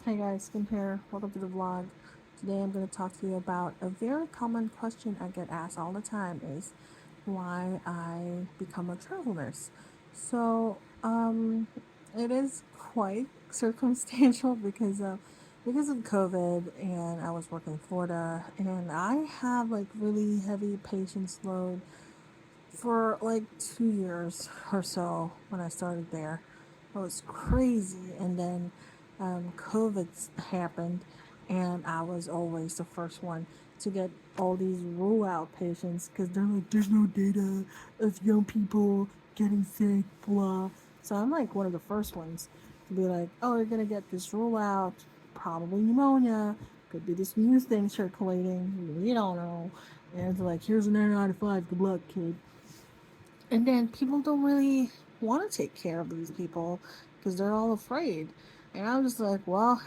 Hey guys, Kim here. Welcome to the vlog. Today I'm going to talk to you about a very common question I get asked all the time is why I become a travel nurse. So, it is quite circumstantial because of COVID and I was working in Florida and I have like really heavy patients load for like 2 years or so when I started there. It was crazy. And then COVID happened, and I was always the first one to get all these rule out patients because they're like, there's no data of young people getting sick, blah. So I'm like one of the first ones to be like, oh, you're going to get this rule out, probably pneumonia, could be this new thing circulating, we don't know. And it's like, here's an N95, good luck, kid. And then people don't really want to take care of these people because they're all afraid. And I'm just like, well,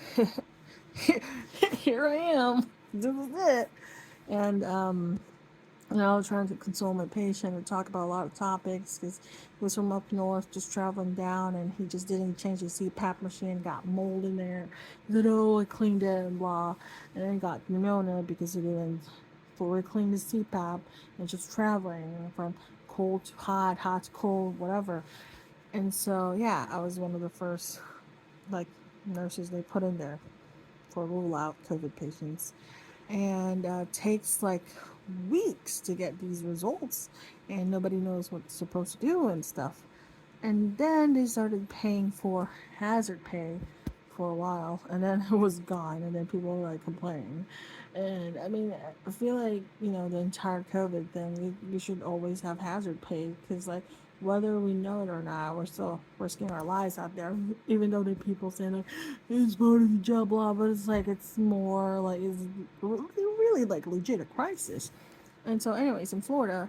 here I am. This is it. And, trying to console my patient and talk about a lot of topics because he was from up north, just traveling down, and he just didn't change his CPAP machine, got mold in there. He said, oh, I cleaned it and blah. And then got pneumonia because he didn't fully clean his CPAP and just traveling from cold to hot, hot to cold, whatever. And so, yeah, I was one of the first, like, nurses they put in there for rule out COVID patients. And takes like weeks to get these results, and nobody knows what's supposed to do and stuff. And then they started paying for hazard pay for a while, and then it was gone, and then people were like complaining. And I mean, I feel like, the entire COVID thing, we should always have hazard pay because, like, whether we know it or not, we're still risking our lives out there. Even though the people saying like it's part of the job, blah, but it's like it's more like it's really like legit a crisis. And so, anyways, in Florida,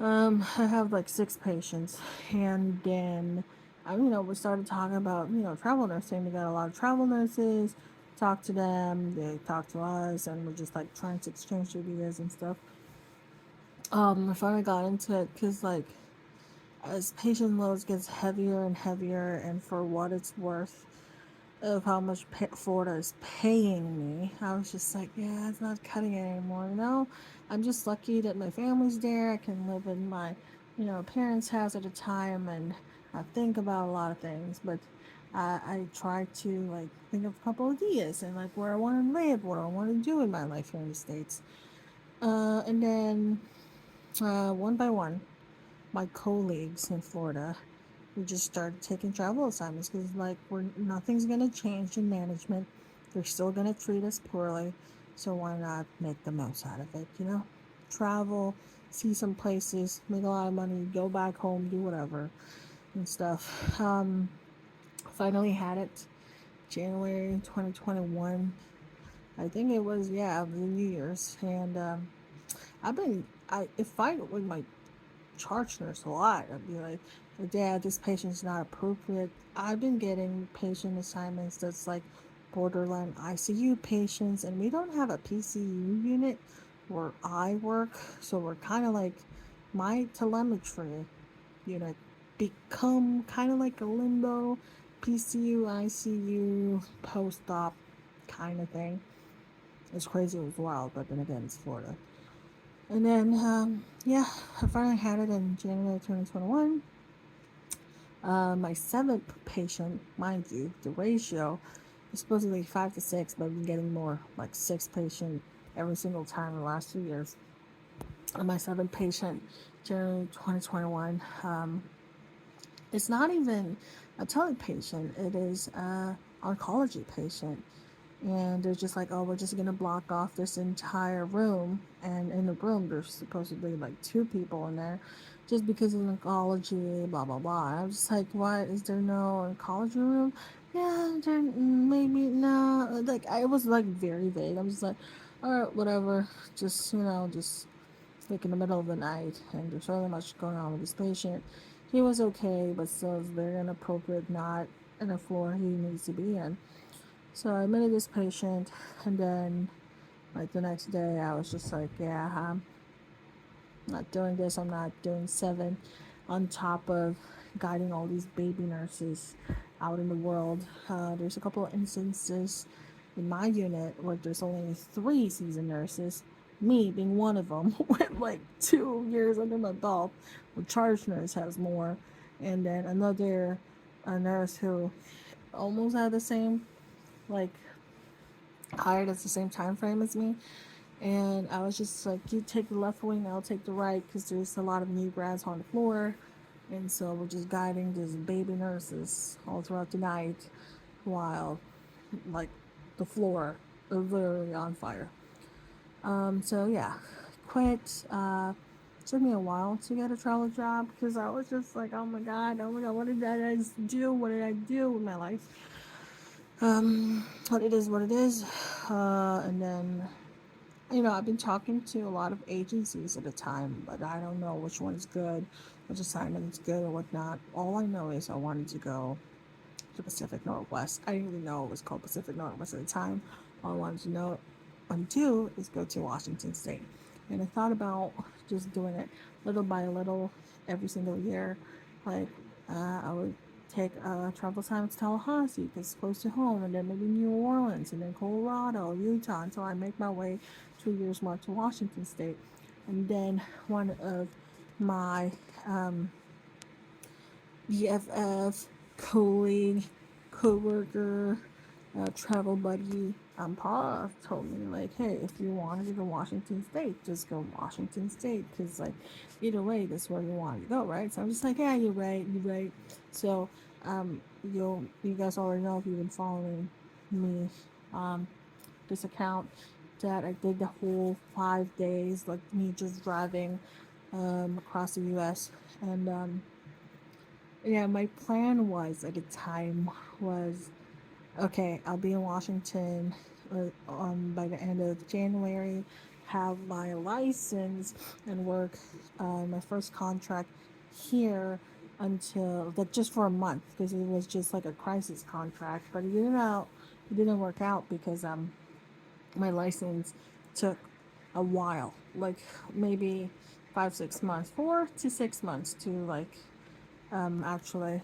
I have like 6 patients, and then we started talking about travel nursing. We got a lot of travel nurses. Talk to them, they talk to us, and we're just like trying to exchange ideas and stuff. I finally got into it because like as patient loads gets heavier and heavier, and for what it's worth of how much Florida is paying me, I was just like, yeah, it's not cutting it anymore. I'm just lucky that my family's there. I can live in my, parents' house at a time, and I think about a lot of things. But I try to like think of a couple of ideas and like where I want to live, what I want to do in my life here in the States. And then one by one, my colleagues in Florida, we just started taking travel assignments because like we're nothing's gonna change in management. They're still gonna treat us poorly, so why not make the most out of it? Travel, see some places, make a lot of money, go back home, do whatever and stuff. Finally had it January 2021. I think it was, yeah, the New Year's. And I fight with my charge nurse a lot. I'd be like, Dad, this patient's not appropriate. I've been getting patient assignments that's like borderline ICU patients, and we don't have a PCU unit where I work, so we're kind of like my telemetry unit become kind of like a limbo PCU, ICU, post op kind of thing. It's crazy, it was wild, but then again, it's Florida. And then, yeah, I finally had it in January 2021. My seventh patient, mind you, the ratio is supposedly 5 to 6, but I've been getting more, like 6 patient every single time in the last 2 years. And my seventh patient, January 2021, it's not even a tele patient, it is a oncology patient. And they're just like, oh, we're just gonna block off this entire room, and in the room there's supposedly like 2 people in there just because of oncology, blah blah blah. And I'm just like, what, is there no oncology room? Yeah, there maybe no, like I was like very vague. I'm just like, all right, whatever, just just like in the middle of the night, and there's really much going on with this patient. He was okay, but still it's very inappropriate, not in a floor he needs to be in. So I admitted this patient, and then like the next day, I was just like, yeah, I'm not doing this. I'm not doing 7 on top of guiding all these baby nurses out in the world. There's a couple of instances in my unit where there's only three seasoned nurses, me being one of them, with like 2 years under my belt. The charge nurse has more, and then another a nurse who almost had the same, like, hired at the same time frame as me. And I was just like, you take the left wing, I'll take the right, because there's a lot of new grads on the floor. And so we're just guiding these baby nurses all throughout the night while, like, the floor is literally on fire. So yeah, quit. Took me a while to get a travel job because I was just like, oh my god, what did I do? What did I do with my life? But it is what it is. And then, I've been talking to a lot of agencies at a time, but I don't know which one is good, which assignment is good or whatnot. All I know is I wanted to go to Pacific Northwest. I didn't even know it was called Pacific Northwest at the time. All I wanted to know and do is go to Washington State. And I thought about just doing it little by little every single year. Like, I would take a travel time to Tallahassee because it's close to home, and then maybe New Orleans, and then Colorado, Utah, until I make my way 2 years more to Washington State. And then one of my BFF, colleague, coworker, travel buddy, Paula told me, like, hey, if you wanted to go Washington State, just go Washington State, because, like, either way, that's where you wanted to go, right? So I'm just like, yeah, you're right. So, you guys already know if you've been following me, um, this account, that I did the whole 5 days, like me just driving, across the U.S. and yeah, my plan was at the time was, okay, I'll be in Washington, by the end of January, have my license and work, my first contract here until, like, just for a month, because it was just like a crisis contract. But it didn't work out because my license took a while, like maybe 5 6 months, 4 to 6 months to, like, actually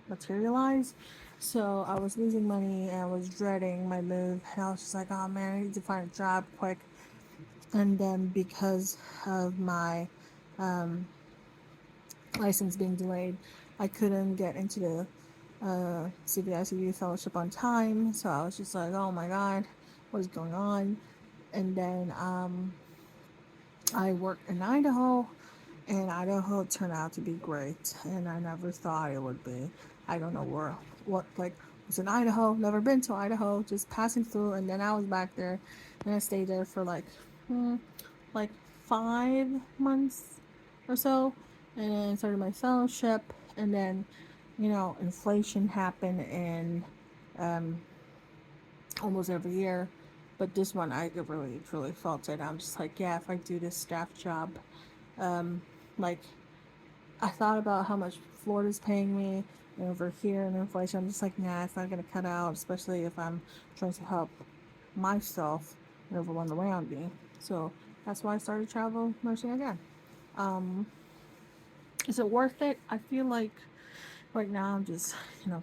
materialize. So I was losing money and I was dreading my move. And I was just like, oh man, I need to find a job quick. And then because of my um, license being delayed, I couldn't get into the CVICU fellowship on time. So I was just like, oh my God, what is going on? And then I worked in Idaho, and Idaho turned out to be great, and I never thought it would be. I don't know what, like, was in Idaho, never been to Idaho, just passing through, and then I was back there, and I stayed there for like 5 months or so, and then started my fellowship, and then, inflation happened, and um, almost every year. But this one, I really, truly felt it. I'm just like, yeah, if I do this staff job, um, like, I thought about how much Florida's paying me, and over here and inflation. I'm just like, nah, it's not gonna cut out, especially if I'm trying to help myself and everyone around me. So that's why I started travel nursing again. Um, is it worth it? I feel like right now I'm just,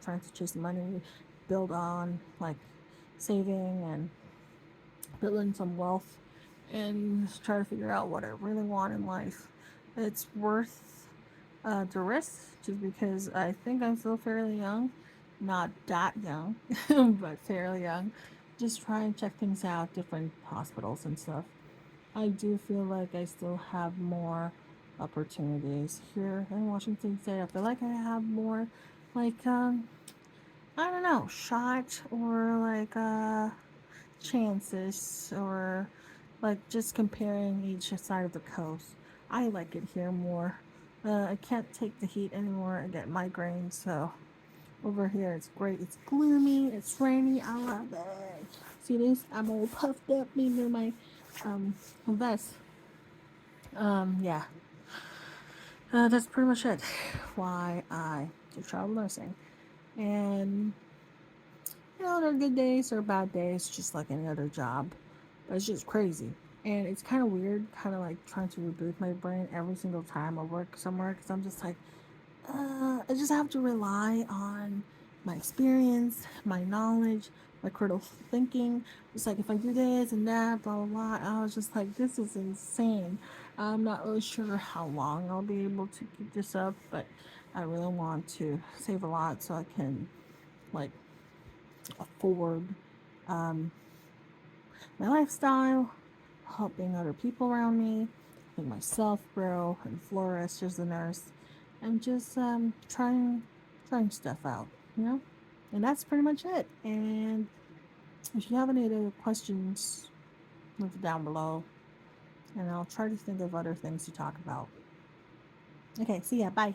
trying to chase money, build on, like, saving and building some wealth, and try to figure out what I really want in life. It's worth the risk just because I think I'm still fairly young. Not that young, but fairly young. Just try and check things out, different hospitals and stuff. I do feel like I still have more opportunities here in Washington State. I feel like I have more, like, I don't know, shot, or like chances, or like just comparing each side of the coast. I like it here more. I can't take the heat anymore. I get migraines, so over here it's great. It's gloomy, it's rainy. I love it. See this? I'm all puffed up in my vest. Yeah. That's pretty much it. Why I do travel nursing, and there are good days, there are bad days, just like any other job. But it's just crazy. And it's kind of weird, kind of like trying to reboot my brain every single time I work somewhere, because I'm just like, I just have to rely on my experience, my knowledge, my critical thinking. It's like if I do this and that, blah blah blah. I was just like, this is insane. I'm not really sure how long I'll be able to keep this up, but I really want to save a lot so I can like afford um, my lifestyle, helping other people around me, helping myself grow and flourish as a nurse, and just trying stuff out, you know. And that's pretty much it. And if you have any other questions, leave it down below, and I'll try to think of other things to talk about. Okay, see ya. Bye.